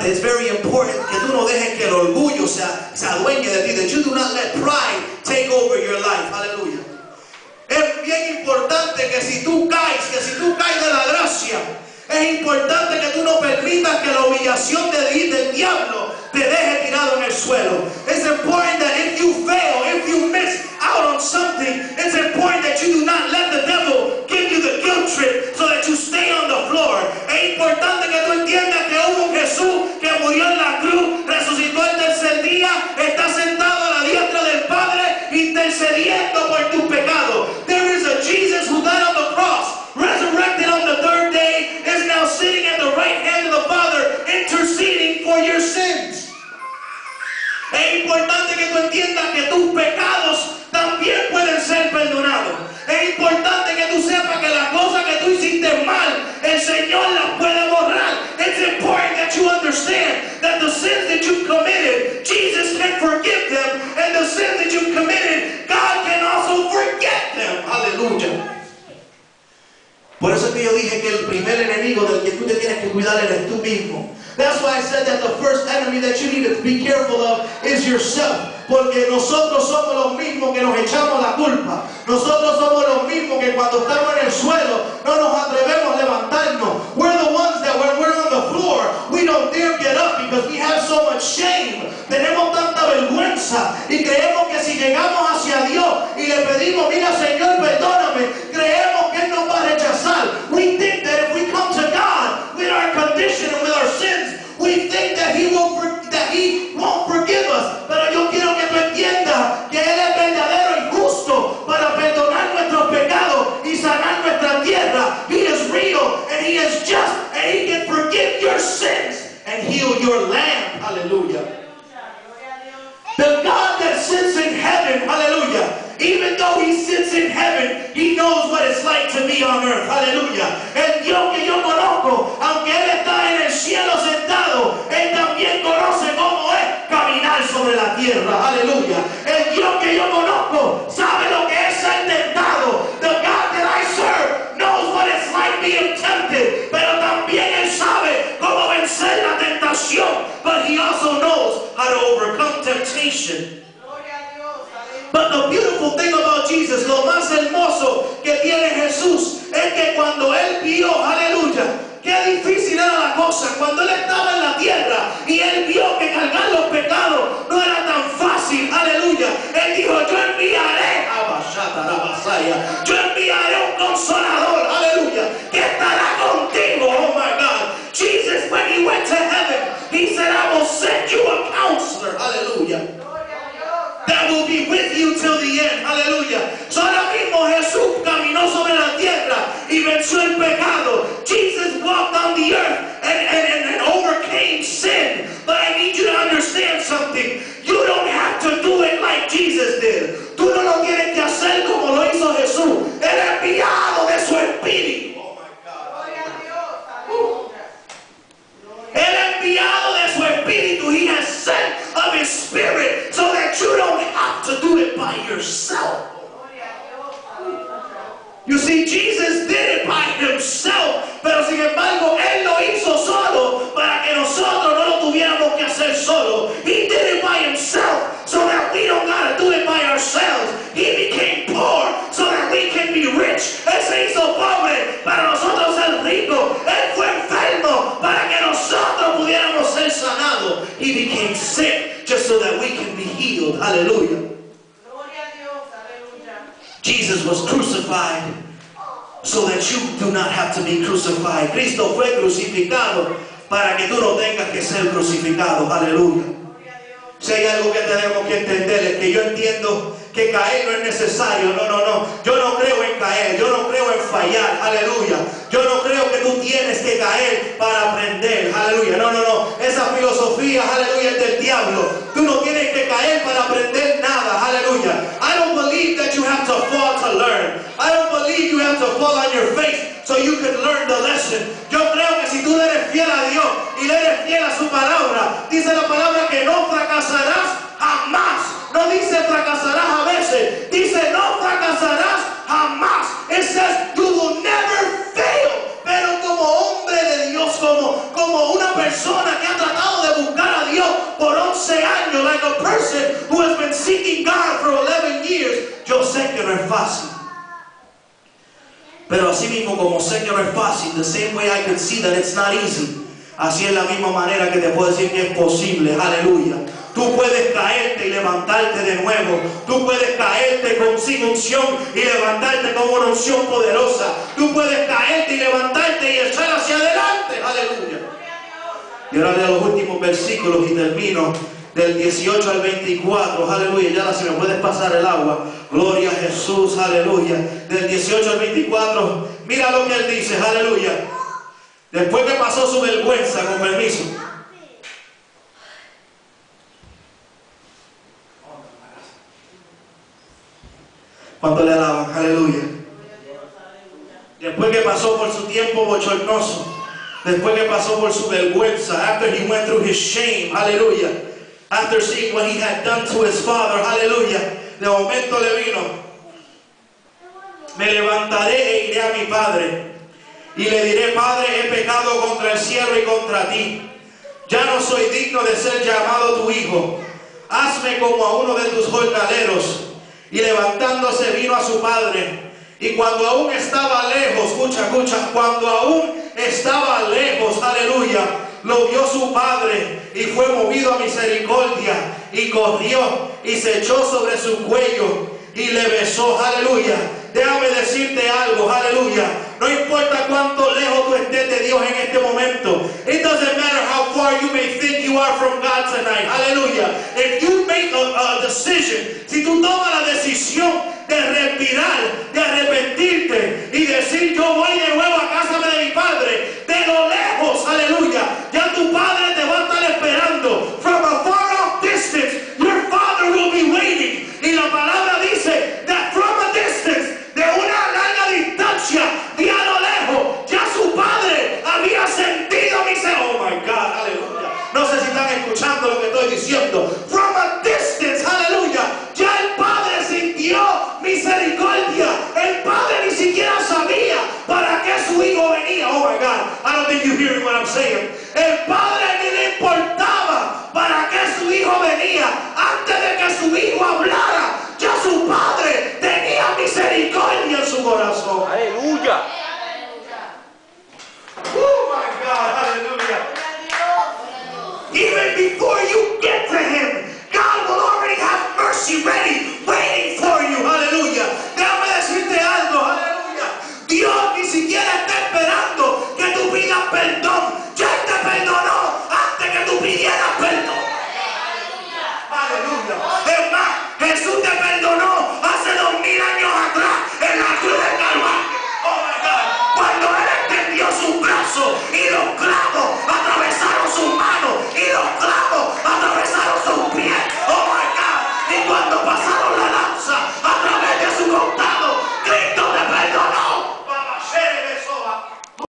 importante, it's very important que tú no dejes que el orgullo se adueñe de ti, that you do not let pride take over your life. Aleluya. Es bien importante que si tú caes de la gracia, es importante que tú no permitas que la humillación del diablo te deje tirado en el suelo. It's important that if you fail, if you miss out on something, it's important that you do not let the devil give you the guilt trip so that you stay on the floor. Es importante que tú entiendas que hubo un Jesús que murió en la cruz, resucitó el tercer día, está sentado a la diestra del Padre intercediendo por tus pecados. There is a Jesus who died on the cross, resurrected on the third day, is now sitting at the right hand of the Father interceding for your sins. Es importante que tú entiendas que tus pecados también pueden ser perdonados. Es importante que tú sepas que las cosas que tú hiciste mal, el Señor las puede borrar. It's important that you understand that the sins that you've committed, Jesus can forgive them, and the sins that you've committed, God can also forget them. Aleluya. Por eso es que yo dije que el primer enemigo del que tú te tienes que cuidar eres tú mismo. That's why I said that the first enemy that you need to be careful of is yourself. Porque nosotros somos los mismos que nos echamos la culpa. Nosotros somos los mismos que cuando estamos en el suelo no nos atrevemos a levantarnos. We're the ones that when we're on the floor, we don't dare get up because we have so much shame. Tenemos tanta vergüenza y creemos que si llegamos hacia Dios y le pedimos, mira Señor, perdóname, creemos que Él nos va a rechazar. We think that if we come to God with our condition and with our sins, we think that He won't forgive us. Pero yo quiero que tú entiendas que Él es verdadero y justo para perdonar nuestros pecados y sanar nuestra tierra. He is real and He is just and He can forgive your sins and heal your land. Hallelujah. The God that sits in heaven, hallelujah, even though He sits in heaven, He knows what it's like to be on earth. Hallelujah. El Dios que yo conozco, aunque Él está en el cielo sentado, Él también conoce cómo es caminar sobre la tierra. Aleluya. El Dios que yo conozco sabe lo que es ser tentado. The God that I serve knows what it's like being tempted, pero también Él sabe cómo vencer la tentación. But He also knows how to overcome temptation. But the beautiful thing about Jesus, lo más hermoso que tiene Jesús, es que cuando Él vio, aleluya, qué difícil era la cosa, cuando Él estaba en la tierra y Él vio que cargar los pecados no era tan fácil, aleluya, Él dijo, yo enviaré un consolador, aleluya, que estará contigo, oh my God. Jesus, when He went to heaven, He said, I will send you a counselor, hallelujah, that will be with you till the end. Aleluya. So ahora mismo Jesús caminó sobre la tierra y venció el pecado. Jesus walked on the earth and overcame sin. But I need you to understand something. You don't have to do it like Jesus did. Tú no lo tienes que hacer como lo hizo Jesús. El enviado de su espíritu. Oh my God. El enviado de su espíritu. He has sent of His Spirit so that you don't have to do it by yourself. You see, Jesus did it by Himself, pero sin embargo Él lo hizo solo para que nosotros no lo tuviéramos que hacer solo. He did it by Himself so that we don't gotta do it by ourselves. He became poor so that we can be rich. Él se hizo pobre para nosotros ser ricos. Él fue enfermo para que nosotros pudiéramos ser sanados. He became sick just so that we can be healed. Hallelujah. Jesus was crucified so that you do not have to be crucified. Cristo fue crucificado para que tú no tengas que ser crucificado. Aleluya. Si hay algo que tenemos que entender es que yo entiendo que caer no es necesario. No. Yo no creo en caer. Yo no creo en fallar. Aleluya. Yo no creo que tú tienes que caer para aprender. Aleluya. No. Esa filosofía, aleluya, es del diablo. Tú no tienes que caer para aprender nada. Aleluya. I don't believe that you have to fall to learn. I don't believe you have to fall on your face so you can learn the lesson. Yo creo que si tú le eres fiel a Dios y le eres fiel a su palabra, dice la palabra que no fracasarás jamás. No dice fracasarás a veces, dice no fracasarás jamás. It says you will never fail. Pero como hombre de Dios, como una persona que ha tratado fácil. Pero así mismo como sé que no es fácil, the same way I could see that it's not easy, así es la misma manera que te puedo decir que es posible. Aleluya. Tú puedes caerte y levantarte de nuevo. Tú puedes caerte sin unción y levantarte con una unción poderosa. Tú puedes caerte y levantarte y echar hacia adelante. Aleluya. Y ahora leo los últimos versículos y termino del 18 al 24. Aleluya. Ya si me puedes pasar el agua. Gloria a Jesús. Aleluya. Del 18 al 24. Mira lo que él dice. Aleluya. Después que pasó su vergüenza, con permiso. ¿Cuánto le alaban? Aleluya. Después que pasó por su tiempo bochornoso, después que pasó por su vergüenza, after he went through his shame, aleluya, after seeing what he had done to his father, aleluya, de momento le vino: me levantaré e iré a mi padre y le diré: Padre, he pecado contra el cielo y contra ti. Ya no soy digno de ser llamado tu hijo. Hazme como a uno de tus jornaleros. Y levantándose vino a su padre. Y cuando aún estaba lejos, escucha, cuando aún estaba lejos, aleluya, lo vio su padre y fue movido a misericordia y corrió y se echó sobre su cuello y le besó. Aleluya. Déjame decirte algo, aleluya. No importa cuánto lejos tú estés de Dios en este momento. It doesn't matter how far you may think you are from God tonight. Hallelujah. If you make a decision, si tú tomas la decisión de respirar, de arrepentirte y decir: yo voy de nuevo a casa de mi padre, de lo lejos, aleluya, ya tu padre te va a estar esperando. From a far off distance, your father will be waiting. Y la palabra dice that from a distance, de una larga distancia, de a lo lejos, ya su padre había sentido misericordia. Oh my God, aleluya. No sé si están escuchando lo que estoy diciendo. From a distance, aleluya, ya el padre sintió misericordia. El padre ni siquiera sabía para qué su hijo venía. Oh my God, I don't think you hear what I'm saying. El padre ni le importaba para qué su hijo venía. Antes de que su hijo hablara, ya su padre tenía misericordia en su corazón. Aleluya. Oh my God, hallelujah. Even before you get to him, God will already have mercy ready.